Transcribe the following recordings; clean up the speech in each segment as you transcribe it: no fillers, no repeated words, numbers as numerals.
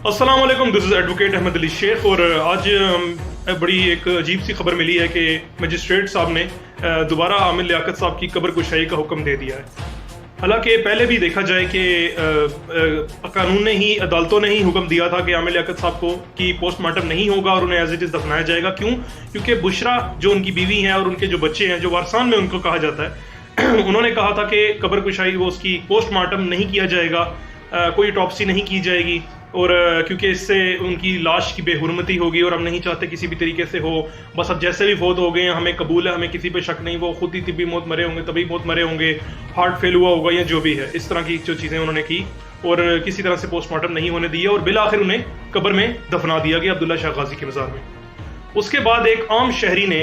अस्सलाम वालेकुम, this is advocate Ahmed Ali Sheikh. और आज बड़ी एक अजीब सी खबर मिली है कि मजिस्ट्रेट साहब ने दोबारा आमिर लियाकत साहब की कब्र कुशाई का हुक्म दे दिया है। हालांकि पहले भी देखा जाए कि कानून ने ही, अदालतों ने ही हुक्म दिया था कि आमिर लियाकत साहब को की पोस्टमार्टम नहीं होगा और उन्हें एज इट इज़ दफनाया जाएगा। क्यों? क्योंकि बुशरा जो उनकी बीवी हैं और उनके जो बच्चे हैं, जो वारसान में उनको कहा जाता है, उन्होंने कहा था कि कब्र कुशाई वो उसकी पोस्टमार्टम नहीं किया जाएगा, कोई ऑटोप्सी नहीं की जाएगी, और क्योंकि इससे उनकी लाश की बेहुरमती होगी और हम नहीं चाहते किसी भी तरीके से हो। बस अब जैसे भी फौत हो गए हैं हमें कबूल है, हमें किसी पे शक नहीं, वो खुद ही तिब्बी मौत मरे होंगे, तभी मौत मरे होंगे, हार्ट फेल हुआ होगा या जो भी है। इस तरह की जो चीज़ें उन्होंने की और किसी तरह से पोस्टमार्टम नहीं होने दिया और बिल आखिर उन्हें कब्र में दफना दिया गया अब्दुल्ला शाह गाजी की मज़ार में। उसके बाद एक आम शहरी ने,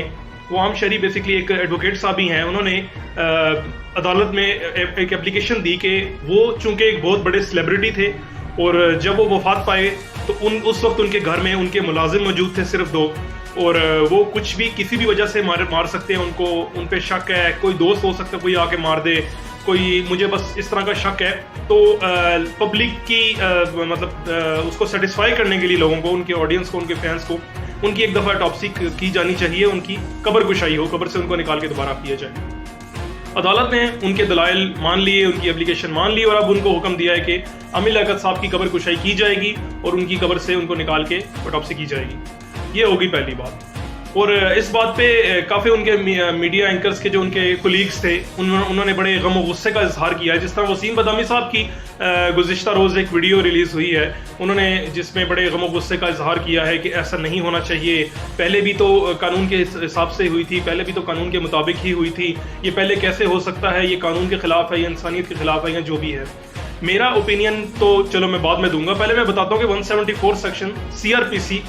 वो आम शहरी बेसिकली एक एडवोकेट साहब ही हैं, उन्होंने अदालत में एक एप्लीकेशन दी कि वो चूँकि एक बहुत बड़े सेलिब्रिटी थे और जब वो वफात पाए तो उस वक्त उनके घर में उनके मुलाजिम मौजूद थे, सिर्फ 2, और वो कुछ भी किसी भी वजह से मार सकते हैं उनको, उन पे शक है, कोई दोस्त हो सकता है कोई आके मार दे, कोई मुझे बस इस तरह का शक है। तो पब्लिक की उसको सेटिस्फाई करने के लिए लोगों को, उनके ऑडियंस को, उनके फैंस को, उनकी एक दफ़ा ऑटोप्सी की जानी चाहिए, उनकी कब्र कुशाई हो, कब्र से उनको निकाल के दोबारा किया जाए। अदालत ने उनके दलाइल मान लिए, उनकी एप्लीकेशन मान ली और अब उनको हुक्म दिया है कि आमिर लियाकत साहब की कब्र कुशाई की जाएगी और उनकी कब्र से उनको निकाल के ऑटोप्सी की जाएगी। ये होगी पहली बात। और इस बात पे काफ़ी उनके मीडिया एंकर्स के जो उनके कोलीग्स थे उन्होंने बड़े गम और गुस्से का इजहार किया है। जिस तरह वसीम बदामी साहब की गुज़िश्ता रोज़ एक वीडियो रिलीज़ हुई है, उन्होंने जिसमें बड़े गम और गुस्से का इजहार किया है कि ऐसा नहीं होना चाहिए, पहले भी तो कानून के हिसाब से हुई थी, पहले भी तो कानून के मुताबिक ही हुई थी, ये पहले कैसे हो सकता है, ये कानून के ख़िलाफ़ है, ये इंसानियत के ख़िलाफ़ है, या जो भी है। मेरा ओपिनियन तो चलो मैं बाद में दूंगा, पहले मैं बताता हूँ कि 174 सेक्शन CRPC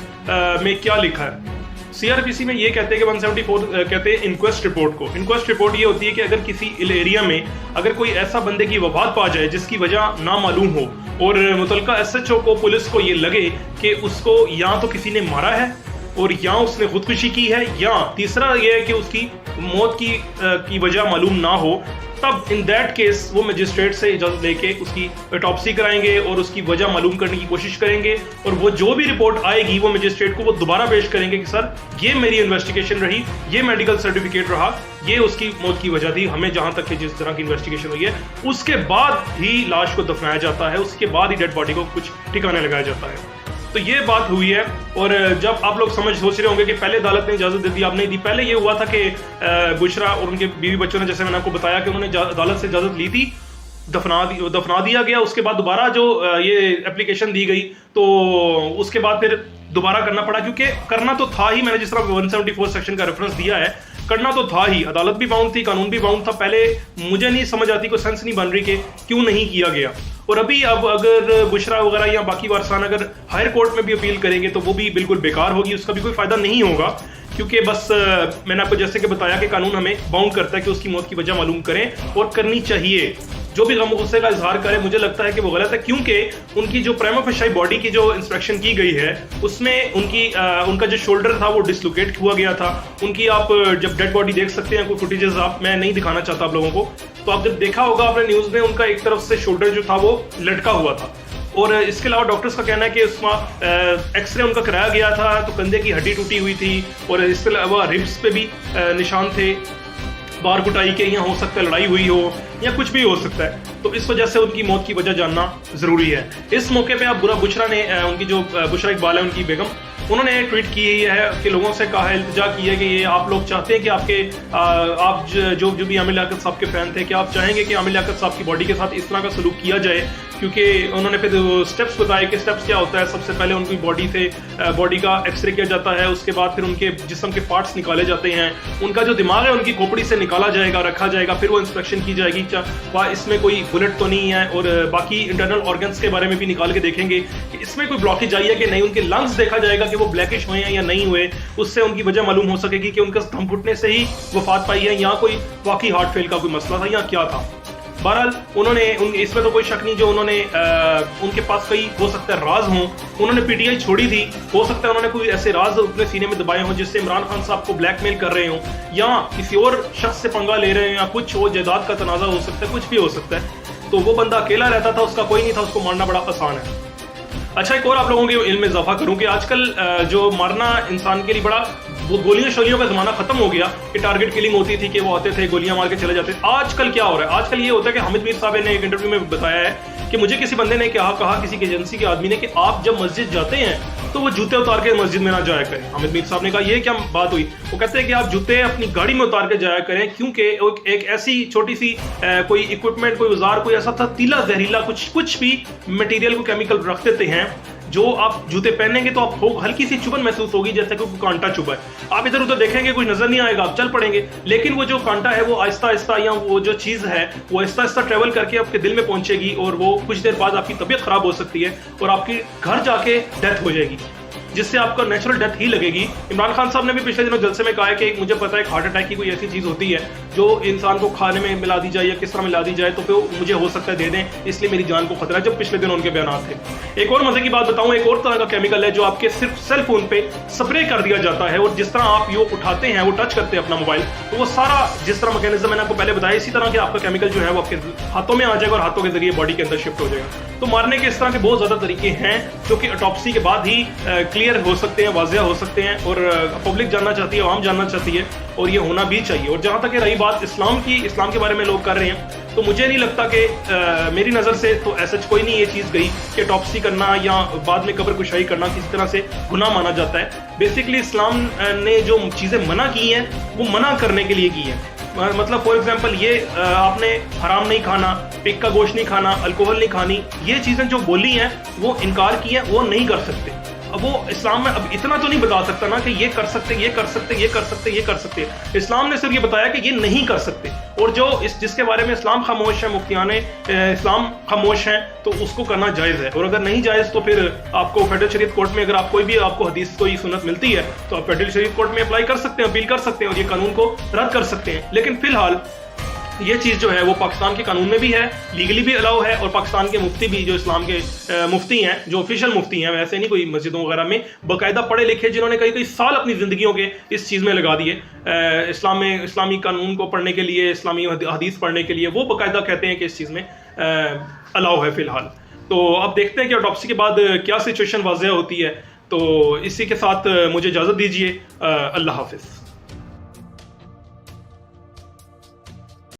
में क्या लिखा है। CRPC में ये कहते हैं कि 174 कहते हैं इंक्वेस्ट रिपोर्ट को। इंक्वेस्ट रिपोर्ट ये होती है कि अगर किसी एरिया में अगर कोई ऐसा बंदे की वफात पा जाए जिसकी वजह ना मालूम हो और मुतलका SHO को, पुलिस को ये लगे कि उसको या तो किसी ने मारा है और या उसने खुदकुशी की है, या तीसरा ये है कि उसकी मौत की वजह मालूम ना हो, तब इन दैट केस वो मजिस्ट्रेट से इजाज़त लेके उसकी ऑटोप्सी कराएंगे और उसकी वजह मालूम करने की कोशिश करेंगे, और वो जो भी रिपोर्ट आएगी वो मजिस्ट्रेट को वो दोबारा पेश करेंगे कि सर ये मेरी इन्वेस्टिगेशन रही, ये मेडिकल सर्टिफिकेट रहा, ये उसकी मौत की वजह थी, हमें जहां तक जिस तरह की इन्वेस्टिगेशन हुई है। उसके बाद ही लाश को दफनाया जाता है, उसके बाद ही डेड बॉडी को कुछ ठिकाने लगाया जाता है। तो ये बात हुई है। और जब आप लोग सोच रहे होंगे कि पहले अदालत ने इजाज़त दे दी, आप नहीं दी, पहले ये हुआ था कि बुशरा और उनके बीवी बच्चों ने, जैसे मैंने आपको बताया कि उन्होंने अदालत से इजाज़त ली थी, दफना दिया गया। उसके बाद दोबारा जो ये एप्लीकेशन दी गई तो उसके बाद फिर दोबारा करना पड़ा, क्योंकि करना तो था ही, मैंने जिस तरह 174 सेक्शन का रेफरेंस दिया है, करना तो था ही, अदालत भी बाउंड थी, कानून भी बाउंड था। पहले मुझे नहीं समझ आती, कोई सेंस नहीं बन रही कि क्यों नहीं किया गया। और अभी अब अगर बुशरा वगैरह या बाकी वारसान अगर हायर कोर्ट में भी अपील करेंगे तो वो भी बिल्कुल बेकार होगी, उसका भी कोई फायदा नहीं होगा, क्योंकि बस मैंने आपको जैसे कि बताया कि कानून हमें बाउंड करता है कि उसकी मौत की वजह मालूम करें और करनी चाहिए। जो भी गम गुस्से का इजहार करे, मुझे लगता है कि वो गलत है, क्योंकि उनकी जो प्राइमा फेशी बॉडी की जो इंस्पेक्शन की गई है उसमें उनका जो शोल्डर था वो डिसलोकेट हुआ गया था। उनकी आप जब डेड बॉडी देख सकते हैं, कोई फुटेजेस आप, मैं नहीं दिखाना चाहता आप लोगों को, तो आप जब देखा होगा आपने न्यूज़ में, उनका एक तरफ से शोल्डर जो था वो लटका हुआ था। और इसके अलावा डॉक्टर्स का कहना है कि उसमें एक्सरे उनका कराया गया था तो कंधे की हड्डी टूटी हुई थी, और इसके अलावा रिब्स पे भी निशान थे बार कुटाई के, या हो सकता है लड़ाई हुई हो या कुछ भी हो सकता है। तो इस वजह से उनकी मौत की वजह जानना ज़रूरी है। इस मौके पे आप बुशरा ने, उनकी जो बुशरा इकबाल है उनकी बेगम, उन्होंने ट्वीट की है कि लोगों से कहा है, इल्तिजा की है कि ये आप लोग चाहते हैं कि आप जो भी आमिर लियाकत साहब के फ़ैन थे, कि आप चाहेंगे कि आमिर लियाकत साहब की बॉडी के साथ इस तरह का सलूक किया जाए, क्योंकि उन्होंने फिर स्टेप्स बताए कि स्टेप्स क्या होता है। सबसे पहले उनकी बॉडी का एक्सरे किया जाता है, उसके बाद फिर उनके जिस्म के पार्ट्स निकाले जाते हैं, उनका जो दिमाग है उनकी खोपड़ी से निकाला जाएगा, रखा जाएगा, फिर वो इंस्पेक्शन की जाएगी इसमें कोई बुलेट तो नहीं है, और बाकी इंटरनल ऑर्गन्स के बारे में भी निकाल के देखेंगे कि इसमें कोई ब्लॉकेज आई है कि नहीं, उनके लंग्स देखा जाएगा कि वो ब्लैकिश हुए हैं या नहीं हुए, उससे उनकी वजह मालूम हो सकेगी कि उनका दम घुटने से ही वफात पाई है या कोई वाकई हार्ट फेल का कोई मसला था या क्या था। बहरहाल उन्होंने इसमें तो कोई शक नहीं, जो उन्होंने उनके पास कई हो सकता है राज हों, उन्होंने PTI छोड़ी थी, हो सकता है उन्होंने कोई ऐसे राज अपने सीने में दबाए हों जिससे इमरान खान साहब को ब्लैकमेल कर रहे हों, या किसी और शख्स से पंगा ले रहे हो, या कुछ हो, जायदाद का तनाज़ा हो सकता है, कुछ भी हो सकता है। तो वो बंदा अकेला रहता था, उसका कोई नहीं था, उसको मारना बड़ा आसान है। اچھا ایک اور آپ لوگوں کے علم میں اضافہ کروں کہ آج کل جو مارنا انسان کے لیے بڑا وہ گولیاں شولیوں کا زمانہ ختم ہو گیا کہ ٹارگٹ کلنگ ہوتی تھی کہ وہ آتے تھے گولیاں مار کے چلے جاتے تھے. آج کل کیا ہو رہا ہے؟ آج کل یہ ہوتا ہے کہ حامد میر صاحب نے ایک انٹرویو میں بتایا ہے کہ مجھے کسی بندے نے کہا کسی کی ایجنسی کے آدمی نے کہ آپ جب مسجد جاتے ہیں تو وہ جوتے اتار کے مسجد میں نہ جایا کریں. حامد میر صاحب نے کہا یہ کیا بات ہوئی؟ وہ کہتے ہیں کہ آپ جوتے اپنی گاڑی میں اتار کے جایا کریں کیونکہ ایک ایسی چھوٹی سی کوئی اکوپمنٹ کوئی اوزار کوئی ایسا تھا تیلا زہریلا کچھ بھی مٹیریل کو کیمیکل رکھ دیتے ہیں جو آپ جوتے پہنیں گے تو آپ ہلکی سی چبھن محسوس ہوگی جیسے کہ کوئی کانٹا چبھا ہے. آپ ادھر ادھر دیکھیں گے کچھ نظر نہیں آئے گا آپ چل پڑیں گے لیکن وہ جو کانٹا ہے وہ آہستہ آہستہ یا وہ جو چیز ہے وہ آہستہ آہستہ ٹریول کر کے آپ کے دل میں پہنچے گی اور وہ کچھ دیر بعد آپ کی طبیعت خراب ہو سکتی ہے اور آپ کی گھر جا کے ڈیتھ ہو جائے گی جس سے آپ کا نیچرل ڈیتھ ہی لگے گی. عمران خان صاحب نے بھی پچھلے دنوں جلسے میں کہا ہے کہ مجھے پتا ہے کہ ہارٹ اٹیک کی کوئی ایسی چیز ہوتی ہے جو انسان کو کھانے میں ملا دی جائے یا کس طرح ملا دی جائے تو پھر مجھے ہو سکتا ہے دے دیں اس لیے میری جان کو خطرہ ہے. جب پچھلے دنوں ان کے بیانات تھے. ایک اور مزے کی بات بتاؤں ایک اور طرح کا کیمیکل ہے جو آپ کے صرف سیل فون پہ سپرے کر دیا جاتا ہے اور جس طرح آپ یہ اٹھاتے ہیں وہ ٹچ کرتے ہیں اپنا موبائل تو وہ سارا جس طرح میکینزم میں نے آپ کو پہلے بتایا اسی طرح کہ آپ کا کیمیکل جو ہے وہ آپ کے ہاتھوں میں آ جائے گا اور ہاتھوں کے ذریعے باڈی کے اندر شفٹ ہو جائے گا. تو مارنے کے اس طرح کے بہت زیادہ طریقے ہیں جو کہ اٹاپسی کے بعد ہی کلیئر ہو سکتے ہیں واضح ہو سکتے ہیں اور پبلک جاننا چاہتی ہے عوام جاننا چاہتی ہے اور یہ ہونا بھی چاہیے. اور جہاں تک رہی بات اسلام کے بارے میں لوگ کر رہے ہیں تو مجھے نہیں لگتا کہ میری نظر سے تو ایسا کوئی نہیں یہ چیز گئی کہ ٹاپسی کرنا یا بعد میں قبر کشائی کرنا کسی طرح سے گناہ مانا جاتا ہے. بیسیکلی اسلام نے جو چیزیں منع کی ہیں وہ منع کرنے کے لیے کی ہیں. مطلب فار ایگزامپل یہ آپ نے حرام نہیں کھانا پگ کا گوشت نہیں کھانا الکوہل نہیں کھانی یہ چیزیں جو بولی ہیں وہ انکار کی ہیں وہ نہیں کر سکتے. اب وہ اسلام میں اب اتنا تو نہیں بتا سکتا نا کہ یہ کر سکتے یہ کر سکتے یہ کر سکتے یہ کر سکتے. اسلام نے صرف یہ بتایا کہ یہ نہیں کر سکتے اور جو جس کے بارے میں اسلام خاموش ہے مفتیان اسلام خاموش ہیں تو اس کو کرنا جائز ہے. اور اگر نہیں جائز تو پھر آپ کو فیڈرل شریعت کورٹ میں اگر آپ کوئی بھی آپ کو حدیث کوئی سنت ملتی ہے تو آپ فیڈرل شریعت کورٹ میں اپلائی کر سکتے ہیں اپیل کر سکتے ہیں اور یہ قانون کو رد کر سکتے ہیں. لیکن فی الحال یہ چیز جو ہے وہ پاکستان کے قانون میں بھی ہے لیگلی بھی الاؤ ہے اور پاکستان کے مفتی بھی جو اسلام کے مفتی ہیں جو آفیشیل مفتی ہیں ویسے نہیں کوئی مسجدوں وغیرہ میں باقاعدہ پڑھے لکھے جنہوں نے کئی سال اپنی زندگیوں کے اس چیز میں لگا دیے اسلام میں اسلامی قانون کو پڑھنے کے لیے اسلامی حدیث پڑھنے کے لیے وہ باقاعدہ کہتے ہیں کہ اس چیز میں الاؤ ہے فی الحال. تو اب دیکھتے ہیں کہ آٹوپسی کے بعد کیا سچویشن واضح ہوتی ہے. تو اسی کے ساتھ مجھے اجازت دیجیے. اللہ حافظ.